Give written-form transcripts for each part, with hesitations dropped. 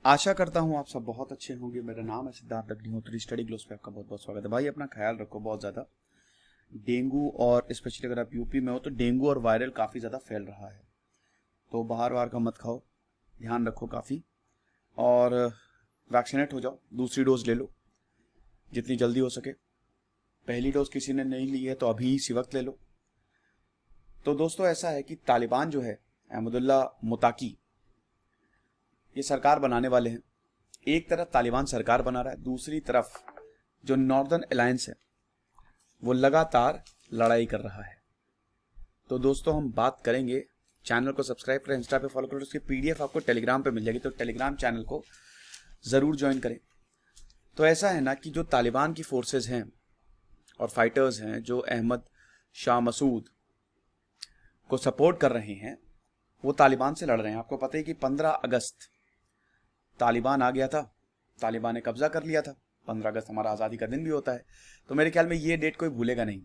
आशा करता हूँ आप सब बहुत अच्छे होंगे। मेरा नाम है सिद्धार्थ अग्निहोत्री। स्टडी ग्लोस पे आपका बहुत बहुत स्वागत है। भाई अपना ख्याल रखो बहुत ज़्यादा। डेंगू और स्पेशली अगर आप यूपी में हो तो डेंगू और वायरल काफ़ी ज़्यादा फैल रहा है, तो बाहर वार का मत खाओ, ध्यान रखो काफ़ी। और वैक्सीनेट हो जाओ, दूसरी डोज ले लो जितनी जल्दी हो सके। पहली डोज किसी ने नहीं ली है तो अभी इसी वक्त ले लो। तो दोस्तों ऐसा है कि तालिबान जो है, अहमदुल्ला मुताकी, ये सरकार बनाने वाले हैं। एक तरफ तालिबान सरकार बना रहा है, दूसरी तरफ जो नॉर्दर्न अलायंस है वो लगातार लड़ाई कर रहा है। तो दोस्तों हम बात करेंगे, चैनल को सब्सक्राइब करें, इंस्टा पे फॉलो करें, उसकी पीडीएफ आपको टेलीग्राम पे मिल जाएगी, तो टेलीग्राम चैनल को ज़रूर ज्वाइन करें। तो ऐसा है ना कि जो तालिबान की फोर्सेस हैं और फाइटर्स हैं जो अहमद शाह मसूद को सपोर्ट कर रहे हैं, वो तालिबान से लड़ रहे हैं। आपको पता है कि 15 अगस्त तालिबान आ गया था, तालिबान ने कब्जा कर लिया था। 15 अगस्त हमारा आज़ादी का दिन भी होता है, तो मेरे ख्याल में ये डेट कोई भूलेगा नहीं।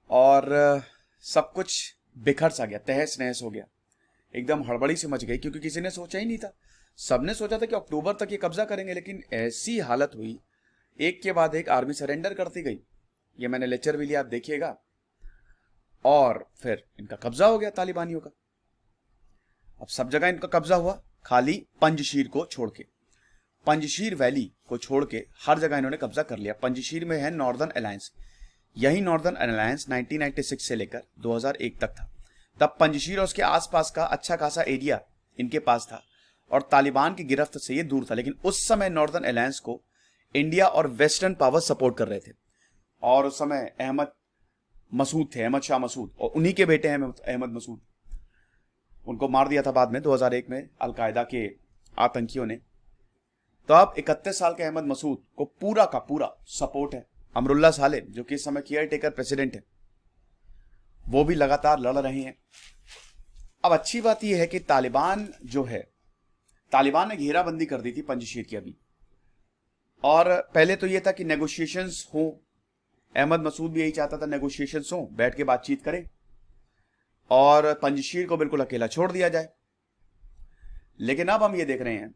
और सब कुछ बिखर सा गया, तहस नहस हो गया, एकदम हड़बड़ी से मच गई, क्योंकि किसी ने सोचा ही नहीं था। सबने सोचा था कि अक्टूबर तक ये कब्जा करेंगे, लेकिन ऐसी हालत हुई, एक के बाद एक आर्मी सरेंडर करती गई। ये मैंने लेक्चर भी लिया, आप देखिएगा। और फिर इनका कब्जा हो गया तालिबानियों का। अब सब जगह इनका कब्जा हुआ, खाली पंजशीर को छोड़ के, पंजशीर वैली को छोड़ के हर जगह इन्होंने कब्जा कर लिया। पंजशीर में है नॉर्दर्न अलायंस। यही नॉर्दर्न अलायंस 1996 से लेकर 2001 तक था। तब पंजशीर और उसके आसपास का अच्छा खासा एरिया इनके पास था और तालिबान की गिरफ्त से ये दूर था। लेकिन उस समय नॉर्दर्न अलायंस को इंडिया और वेस्टर्न पावर सपोर्ट कर रहे थे। और उस समय अहमद मसूद थे, अहमद शाह मसूद, और उन्हीं के बेटे हैं अहमद मसूद। उनको मार दिया था बाद में 2001 में अलकायदा के आतंकियों ने। तो अब 31 साल के अहमद मसूद को पूरा का पूरा सपोर्ट है। अमरुल्ला साले, जो कि इस समय केयर टेकर प्रेसिडेंट है, वो भी लगातार लड़ रहे हैं। अब अच्छी बात यह है कि तालिबान जो है, तालिबान ने घेराबंदी कर दी थी पंजशीर की अभी। और पहले तो यह था कि नेगोशिएशंस हो, अहमद मसूद भी यही चाहता था नेगोशिएशंस हो, बैठ के बातचीत करें और पंजशीर को बिल्कुल अकेला छोड़ दिया जाए। लेकिन अब हम ये देख रहे हैं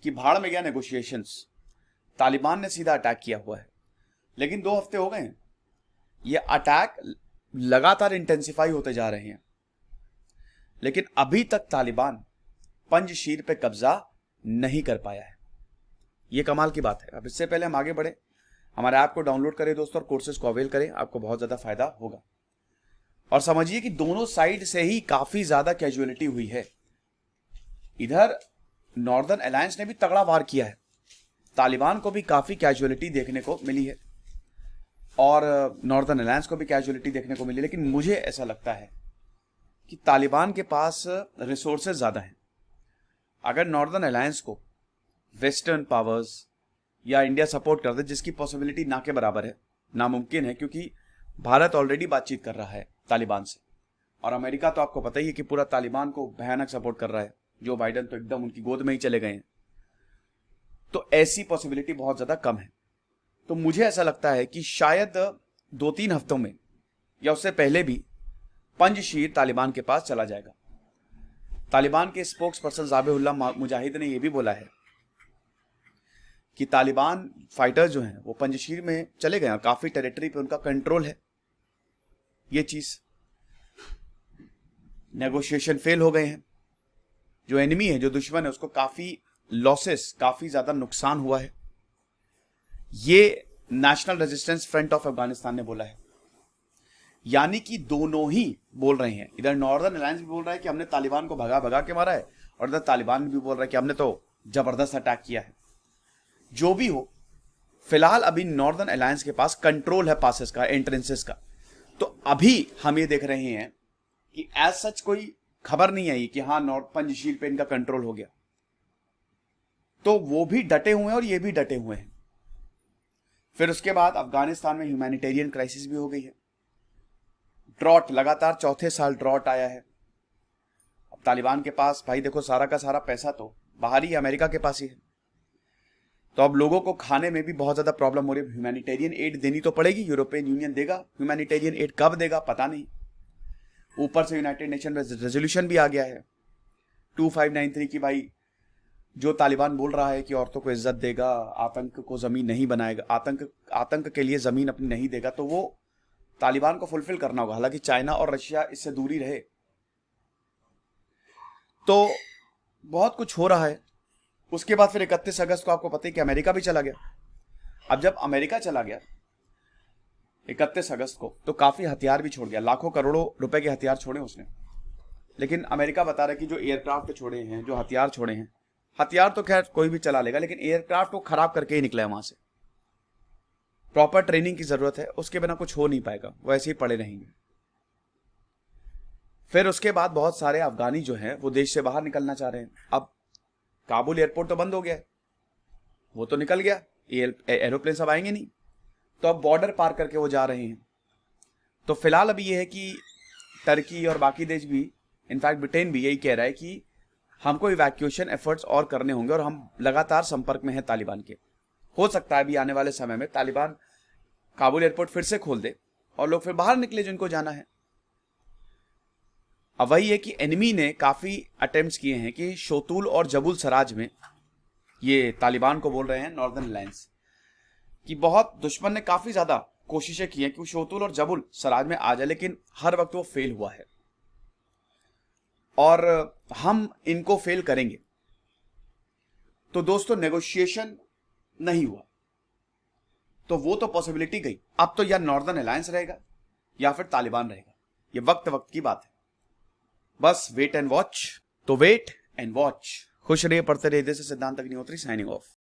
कि भाड़ में गया नेगोशिएशंस, तालिबान ने सीधा अटैक किया हुआ है। लेकिन 2 हफ्ते हो गए हैं, ये अटैक लगातार इंटेंसिफाई होते जा रहे हैं, लेकिन अभी तक तालिबान पंजशीर पे कब्जा नहीं कर पाया है। ये कमाल की बात है। अब इससे पहले हम आगे बढ़े, हमारे ऐप को डाउनलोड करें दोस्तों और कोर्सेज को अवेल करें, आपको बहुत ज्यादा फायदा होगा। और समझिए कि दोनों साइड से ही काफी ज्यादा कैजुअलिटी हुई है। इधर नॉर्दर्न अलायंस ने भी तगड़ा वार किया है, तालिबान को भी काफी कैजुअलिटी देखने को मिली है और नॉर्दर्न अलायंस को भी कैजुअलिटी देखने को मिली। लेकिन मुझे ऐसा लगता है कि तालिबान के पास रिसोर्सेज ज्यादा हैं। अगर नॉर्दर्न अलायंस को वेस्टर्न पावर्स या इंडिया सपोर्ट कर दे, जिसकी पॉसिबिलिटी ना के बराबर है, नामुमकिन है, क्योंकि भारत ऑलरेडी बातचीत कर रहा है तालिबान से, और अमेरिका तो आपको पता ही है कि पूरा तालिबान को भयानक सपोर्ट कर रहा है। जो बाइडन तो एकदम उनकी गोद में ही चले गए हैं। तो ऐसी पॉसिबिलिटी बहुत ज्यादा कम है। तो मुझे ऐसा लगता है कि शायद 2-3 हफ्तों में या उससे पहले भी पंजशीर तालिबान के पास चला जाएगा। तालिबान के स्पोक्स पर्सन ज़ाबिहुल्लाह मुजाहिद ने यह भी बोला है कि तालिबान फाइटर्स जो हैं वो पंजशीर में चले गए हैं, काफी टेरिटरी पे उनका कंट्रोल है। ये चीज, नेगोशिएशन फेल हो गए हैं, जो एनिमी है, जो दुश्मन है, उसको काफी लॉसेस, काफी ज्यादा नुकसान हुआ है। ये national resistance front of Afghanistan ने बोला है। यानी कि दोनों ही बोल रहे हैं, इधर नॉर्दर्न अलायंस भी बोल रहा है कि हमने तालिबान को भगा भगा के मारा है, और इधर तालिबान भी बोल रहा है कि हमने तो जबरदस्त अटैक किया है। जो भी हो, फिलहाल अभी नॉर्दर्न अलायंस के पास कंट्रोल है पासेस का, एंट्रेंसेस का। तो अभी हम ये देख रहे हैं कि एज सच कोई खबर नहीं आई कि हाँ नॉर्थ पंजशीर पे इनका कंट्रोल हो गया। तो वो भी डटे हुए हैं और ये भी डटे हुए हैं। फिर उसके बाद अफगानिस्तान में ह्यूमैनिटेरियन क्राइसिस भी हो गई है। ड्रॉट, लगातार चौथे साल ड्रॉट आया है। अब तालिबान के पास भाई देखो सारा का सारा पैसा तो बाहर ही अमेरिका के पास ही है, तो अब लोगों को खाने में भी बहुत ज्यादा प्रॉब्लम हो रही है। ह्यूमैनिटेरियन एड देनी तो पड़ेगी, यूरोपियन यूनियन देगा ह्यूमैनिटेरियन एड, कब देगा पता नहीं। ऊपर से यूनाइटेड नेशन में रेजोल्यूशन भी आ गया है 2593 की, भाई जो तालिबान बोल रहा है कि औरतों को इज्जत देगा, आतंक को जमीन नहीं बनाएगा, आतंक के लिए जमीन अपनी नहीं देगा, तो वो तालिबान को फुलफिल करना होगा। हालांकि चाइना और रशिया इससे दूरी रहे। तो बहुत कुछ हो रहा है। उसके बाद फिर 31 अगस्त को आपको पता है कि अमेरिका भी चला गया। अब जब अमेरिका चला गया 31 अगस्त को, तो काफी हथियार भी छोड़ गया, लाखों करोड़ों रुपए के हथियार छोड़े उसने। लेकिन अमेरिका बता रहा है कि जो एयरक्राफ्ट छोड़े हैं, जो हथियार छोड़े हैं, हथियार तो खैर कोई भी चला लेगा, लेकिन एयरक्राफ्ट को खराब करके ही निकला है वहां से। प्रॉपर ट्रेनिंग की जरूरत है, उसके बिना कुछ हो नहीं पाएगा, वो ऐसे ही पड़े रहेंगे। फिर उसके बाद बहुत सारे अफगानी जो हैं वो देश से बाहर निकलना चाह रहे हैं। अब काबुल एयरपोर्ट तो बंद हो गया है, वो तो निकल गया, एरोप्लेन सब आएंगे नहीं, तो अब बॉर्डर पार करके वो जा रहे हैं। तो फिलहाल अभी ये है कि टर्की और बाकी देश भी, इनफैक्ट ब्रिटेन भी यही कह रहा है कि हमको इवैक्यूएशन एफर्ट्स और करने होंगे और हम लगातार संपर्क में हैं तालिबान के। हो सकता है अभी आने वाले समय में तालिबान काबुल एयरपोर्ट फिर से खोल दे और लोग फिर बाहर निकले जिनको जाना है। अब वही है कि एनिमी ने काफी अटेम्प्ट्स किए हैं कि शोतुल और जबुल सराज में, ये तालिबान को बोल रहे हैं नॉर्दर्न अलायंस, कि बहुत दुश्मन ने काफी ज्यादा कोशिशें की हैं कि वो शोतुल और जबुल सराज में आ जाए, लेकिन हर वक्त वो फेल हुआ है और हम इनको फेल करेंगे। तो दोस्तों नेगोशिएशन नहीं हुआ, तो वो तो पॉसिबिलिटी गई। अब तो या नॉर्दर्न अलायंस रहेगा या फिर तालिबान रहेगा, ये वक्त वक्त की बात है। बस वेट एंड वॉच। तो वेट एंड वॉच। खुश रहिए, पढ़ते रहिए। दिस इज सिद्धांत अग्निहोत्री साइनिंग ऑफ।